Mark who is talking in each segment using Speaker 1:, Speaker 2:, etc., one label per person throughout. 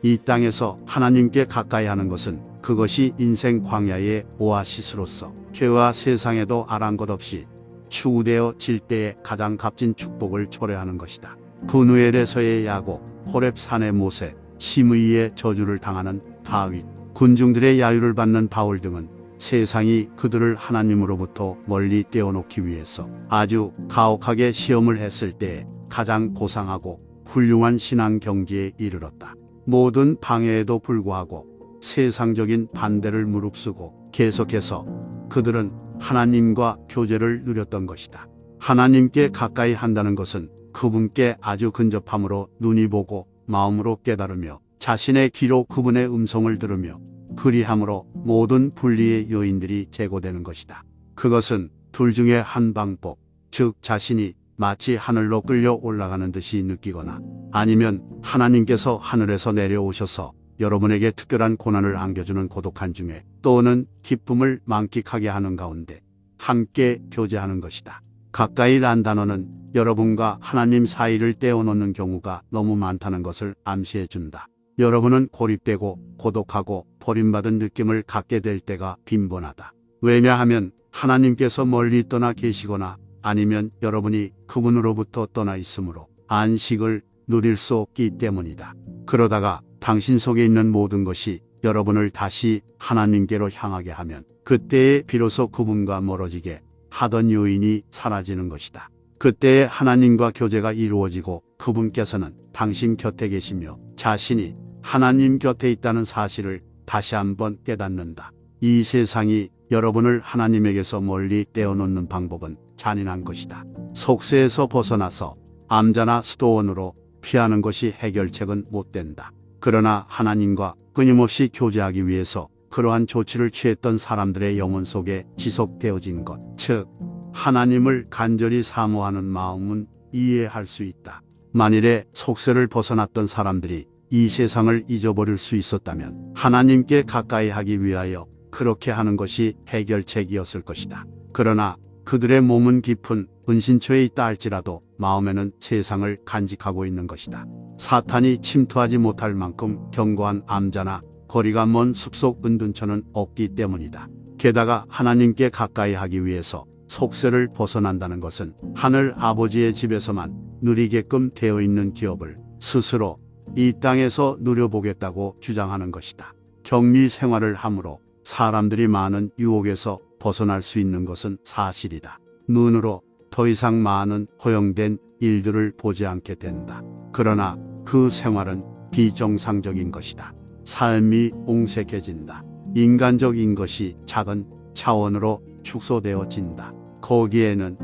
Speaker 1: 이 땅에서 하나님께 가까이 하는 것은 그것이 인생 광야의 오아시스로서 죄와 세상에도 아랑곳 없이 추구되어 질 때에 가장 값진 축복을 초래하는 것이다. 분우엘에서의 야곱, 호렙산의 모세, 심의의 저주를 당하는 다윗, 군중들의 야유를 받는 바울 등은 세상이 그들을 하나님으로부터 멀리 떼어놓기 위해서 아주 가혹하게 시험을 했을 때에 가장 고상하고 훌륭한 신앙 경지에 이르렀다. 모든 방해에도 불구하고 세상적인 반대를 무릅쓰고 계속해서 그들은 하나님과 교제를 누렸던 것이다. 하나님께 가까이 한다는 것은 그분께 아주 근접함으로 눈이 보고 마음으로 깨달으며 자신의 귀로 그분의 음성을 들으며 그리함으로 모든 분리의 요인들이 제거되는 것이다. 그것은 둘 중에 한 방법, 즉 자신이 마치 하늘로 끌려 올라가는 듯이 느끼거나 아니면 하나님께서 하늘에서 내려오셔서 여러분에게 특별한 고난을 안겨주는 고독한 중에 또는 기쁨을 만끽하게 하는 가운데 함께 교제하는 것이다. 가까이란 단어는 여러분과 하나님 사이를 떼어놓는 경우가 너무 많다는 것을 암시해 준다. 여러분은 고립되고 고독하고 버림받은 느낌을 갖게 될 때가 빈번하다. 왜냐하면 하나님께서 멀리 떠나 계시거나 아니면 여러분이 그분으로부터 떠나 있으므로 안식을 누릴 수 없기 때문이다. 그러다가 당신 속에 있는 모든 것이 여러분을 다시 하나님께로 향하게 하면 그때에 비로소 그분과 멀어지게 하던 요인이 사라지는 것이다. 그때에 하나님과 교제가 이루어지고 그분께서는 당신 곁에 계시며 자신이 하나님 곁에 있다는 사실을 다시 한번 깨닫는다. 이 세상이 여러분을 하나님에게서 멀리 떼어놓는 방법은 잔인한 것이다. 속세에서 벗어나서 암자나 수도원으로 피하는 것이 해결책은 못 된다. 그러나 하나님과 끊임없이 교제하기 위해서 그러한 조치를 취했던 사람들의 영혼 속에 지속되어진 것, 즉 하나님을 간절히 사모하는 마음은 이해할 수 있다. 만일에 속세를 벗어났던 사람들이 이 세상을 잊어버릴 수 있었다면 하나님께 가까이 하기 위하여 그렇게 하는 것이 해결책이었을 것이다. 그러나 그들의 몸은 깊은 은신처에 있다 할지라도 마음에는 세상을 간직하고 있는 것이다. 사탄이 침투하지 못할 만큼 견고한 암자나 거리가 먼 숲속 은둔처는 없기 때문이다. 게다가 하나님께 가까이 하기 위해서 속세를 벗어난다는 것은 하늘 아버지의 집에서만 누리게끔 되어 있는 기업을 스스로 이 땅에서 누려보겠다고 주장하는 것이다. 격리 생활을 함으로 사람들이 많은 유혹에서 벗어날 수 있는 것은 사실이다. 눈으로 더 이상 많은 허용된 일들을 보지 않게 된다. 그러나 그 생활은 비정상적인 것이다. 삶이 옹색해진다. 인간적인 것이 작은 차원으로 축소되어진다. 거기에는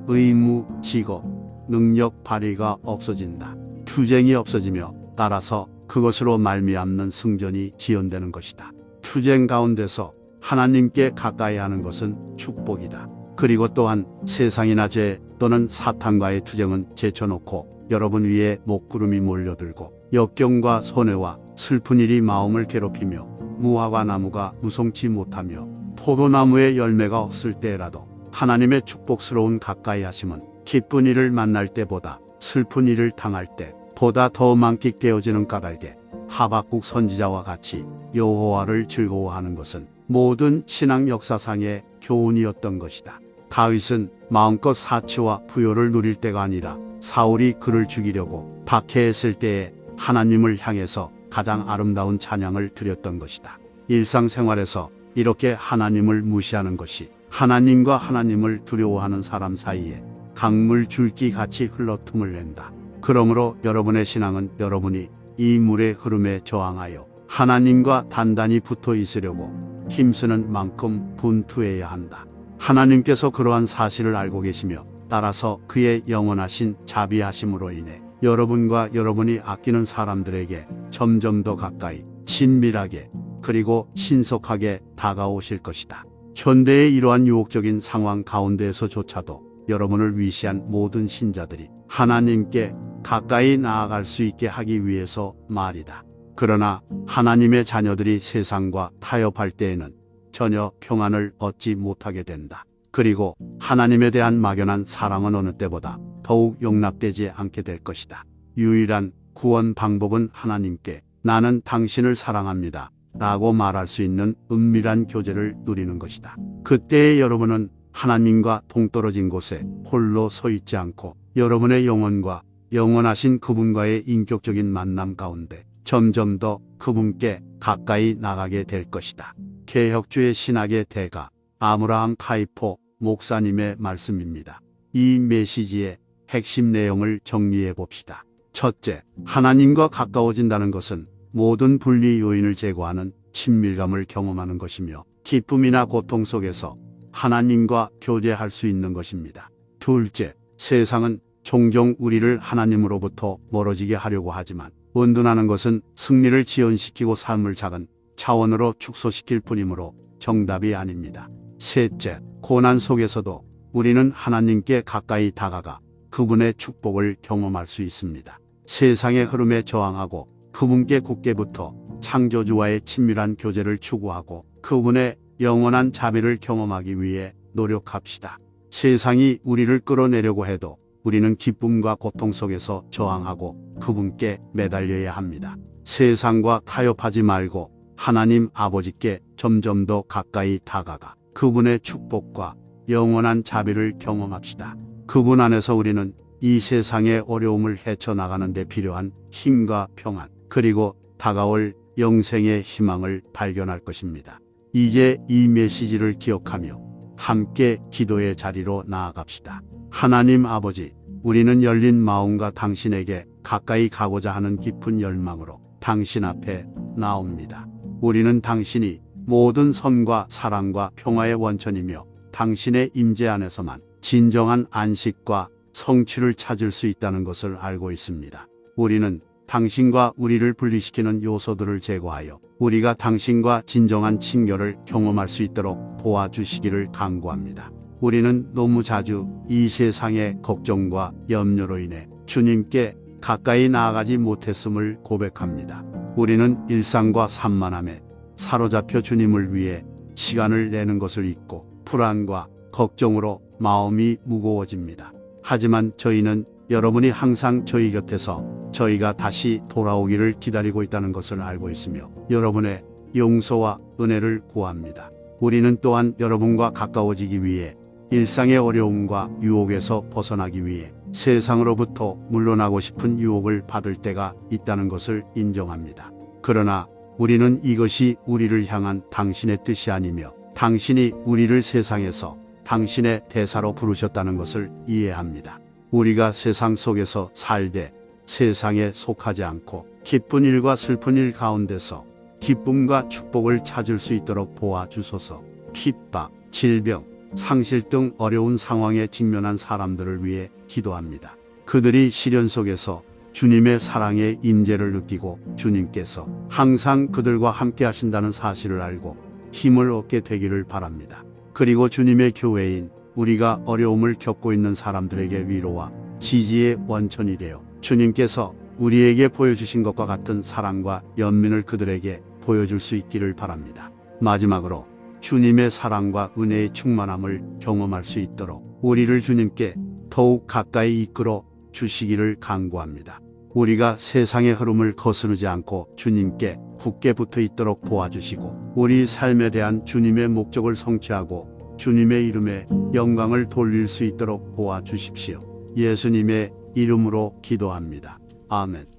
Speaker 1: 의무, 직업, 능력 발휘가 없어진다. 투쟁이 없어지며 따라서 그것으로 말미암는 승전이 지연되는 것이다. 투쟁 가운데서 하나님께 가까이 하는 것은 축복이다. 그리고 또한 세상이나 죄 또는 사탄과의 투쟁은 제쳐놓고 여러분 위에 먹구름이 몰려들고 역경과 손해와 슬픈 일이 마음을 괴롭히며 무화과 나무가 무성치 못하며 포도나무에 열매가 없을 때라도 하나님의 축복스러운 가까이 하심은 기쁜 일을 만날 때보다 슬픈 일을 당할 때 보다 더 만끽되어지는 까닭에 하박국 선지자와 같이 여호와를 즐거워하는 것은 모든 신앙 역사상의 교훈이었던 것이다. 다윗은 마음껏 사치와 부요를 누릴 때가 아니라 사울이 그를 죽이려고 박해했을 때에 하나님을 향해서 가장 아름다운 찬양을 드렸던 것이다. 일상생활에서 이렇게 하나님을 무시하는 것이 하나님과 하나님을 두려워하는 사람 사이에 강물 줄기 같이 흘러 틈을 낸다. 그러므로 여러분의 신앙은 여러분이 이 물의 흐름에 저항하여 하나님과 단단히 붙어 있으려고 힘쓰는 만큼 분투해야 한다. 하나님께서 그러한 사실을 알고 계시며 따라서 그의 영원하신 자비하심으로 인해 여러분과 여러분이 아끼는 사람들에게 점점 더 가까이 친밀하게 그리고 신속하게 다가오실 것이다. 현대의 이러한 유혹적인 상황 가운데에서조차도 여러분을 위시한 모든 신자들이 하나님께 가까이 나아갈 수 있게 하기 위해서 말이다. 그러나 하나님의 자녀들이 세상과 타협할 때에는 전혀 평안을 얻지 못하게 된다. 그리고 하나님에 대한 막연한 사랑은 어느 때보다 더욱 용납되지 않게 될 것이다. 유일한 구원 방법은 하나님께 나는 당신을 사랑합니다. 라고 말할 수 있는 은밀한 교제를 누리는 것이다. 그때의 여러분은 하나님과 동떨어진 곳에 홀로 서 있지 않고 여러분의 영혼과 영원하신 그분과의 인격적인 만남 가운데 점점 더 그분께 가까이 나가게 될 것이다. 개혁주의 신학의 대가 아브라함 카이포 목사님의 말씀입니다. 이 메시지의 핵심 내용을 정리해 봅시다. 첫째, 하나님과 가까워진다는 것은 모든 분리 요인을 제거하는 친밀감을 경험하는 것이며 기쁨이나 고통 속에서 하나님과 교제할 수 있는 것입니다. 둘째, 세상은 종종 우리를 하나님으로부터 멀어지게 하려고 하지만 원둔하는 것은 승리를 지연시키고 삶을 작은 차원으로 축소시킬 뿐이므로 정답이 아닙니다. 셋째, 고난 속에서도 우리는 하나님께 가까이 다가가 그분의 축복을 경험할 수 있습니다. 세상의 흐름에 저항하고 그분께 굳게 붙어 창조주와의 친밀한 교제를 추구하고 그분의 영원한 자비를 경험하기 위해 노력합시다. 세상이 우리를 끌어내려고 해도 우리는 기쁨과 고통 속에서 저항하고 그분께 매달려야 합니다. 세상과 타협하지 말고 하나님 아버지께 점점 더 가까이 다가가 그분의 축복과 영원한 자비를 경험합시다. 그분 안에서 우리는 이 세상의 어려움을 헤쳐나가는 데 필요한 힘과 평안, 그리고 다가올 영생의 희망을 발견할 것입니다. 이제 이 메시지를 기억하며 함께 기도의 자리로 나아갑시다. 하나님 아버지, 우리는 열린 마음과 당신에게 가까이 가고자 하는 깊은 열망으로 당신 앞에 나옵니다. 우리는 당신이 모든 선과 사랑과 평화의 원천이며 당신의 임재 안에서만 진정한 안식과 성취를 찾을 수 있다는 것을 알고 있습니다. 우리는 당신과 우리를 분리시키는 요소들을 제거하여 우리가 당신과 진정한 친교를 경험할 수 있도록 도와주시기를 간구합니다. 우리는 너무 자주 이 세상의 걱정과 염려로 인해 주님께 가까이 나아가지 못했음을 고백합니다. 우리는 일상과 산만함에 사로잡혀 주님을 위해 시간을 내는 것을 잊고 불안과 걱정으로 마음이 무거워집니다. 하지만 저희는 여러분이 항상 저희 곁에서 저희가 다시 돌아오기를 기다리고 있다는 것을 알고 있으며 여러분의 용서와 은혜를 구합니다. 우리는 또한 여러분과 가까워지기 위해 일상의 어려움과 유혹에서 벗어나기 위해 세상으로부터 물러나고 싶은 유혹을 받을 때가 있다는 것을 인정합니다. 그러나 우리는 이것이 우리를 향한 당신의 뜻이 아니며 당신이 우리를 세상에서 당신의 대사로 부르셨다는 것을 이해합니다. 우리가 세상 속에서 살되 세상에 속하지 않고 기쁜 일과 슬픈 일 가운데서 기쁨과 축복을 찾을 수 있도록 도와주소서. 핍박, 질병, 상실 등 어려운 상황에 직면한 사람들을 위해 기도합니다. 그들이 시련 속에서 주님의 사랑의 임재를 느끼고 주님께서 항상 그들과 함께 하신다는 사실을 알고 힘을 얻게 되기를 바랍니다. 그리고 주님의 교회인 우리가 어려움을 겪고 있는 사람들에게 위로와 지지의 원천이 되어 주님께서 우리에게 보여주신 것과 같은 사랑과 연민을 그들에게 보여줄 수 있기를 바랍니다. 마지막으로 주님의 사랑과 은혜의 충만함을 경험할 수 있도록 우리를 주님께 더욱 가까이 이끌어 주시기를 간구합니다. 우리가 세상의 흐름을 거스르지 않고 주님께 굳게 붙어 있도록 도와주시고 우리 삶에 대한 주님의 목적을 성취하고 주님의 이름에 영광을 돌릴 수 있도록 도와주십시오. 예수님의 이름으로 기도합니다. 아멘.